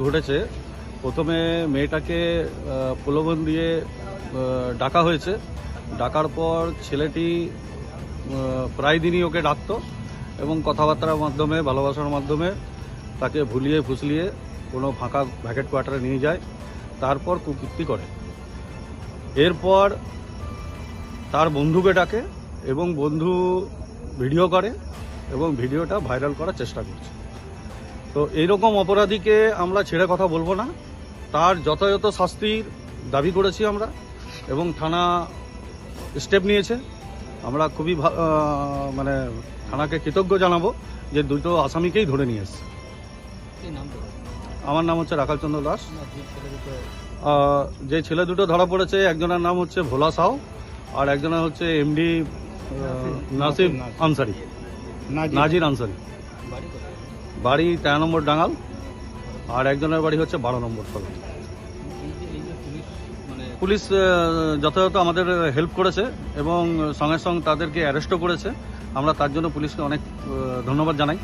ঘটেছে। প্রথমে মেয়েটাকে প্রলোভন দিয়ে ডাকা হয়েছে। ডাকার পর ছেলেটি প্রায় দিনই ওকে ডাকতো এবং কথাবার্তার মাধ্যমে, ভালোবাসার মাধ্যমে তাকে ভুলিয়ে ফুসলিয়ে কোনো ফাঁকা ভ্যাকেট কোয়ার্টারে নিয়ে যায়, তারপর কুকীর্তি করে। এরপর তার বন্ধুকে ডাকে এবং বন্ধু ভিডিও করে এবং ভিডিওটা ভাইরাল করার চেষ্টা করছে। তো এইরকম অপরাধীকে আমরা ছেড়ে কথা বলবো না, তার যথাযথ শাস্তির দাবি করেছি আমরা এবং থানা স্টেপ নিয়েছে। আমরা খুবই মানে থানাকে কৃতজ্ঞ জানাবো যে দুটো আসামিকেই ধরে নিয়ে এসছে। আমার নাম হচ্ছে রাখাল চন্দ্র দাস। যে ছেলে দুটো ধরা পড়েছে, একজনের নাম হচ্ছে ভোলা সাউ আর একজনের হচ্ছে এমডি নাসির আনসারি, নাজির আনসারি। বাড়ি 13 নম্বর ডাঙ্গাল আর একজনের বাড়ি হচ্ছে 12 নম্বর ফল। পুলিশ যথাযথ আমাদের হেল্প করেছে এবং সঙ্গে সঙ্গে তাদেরকে অ্যারেস্টও করেছে। আমরা তার জন্য পুলিশকে অনেক ধন্যবাদ জানাই।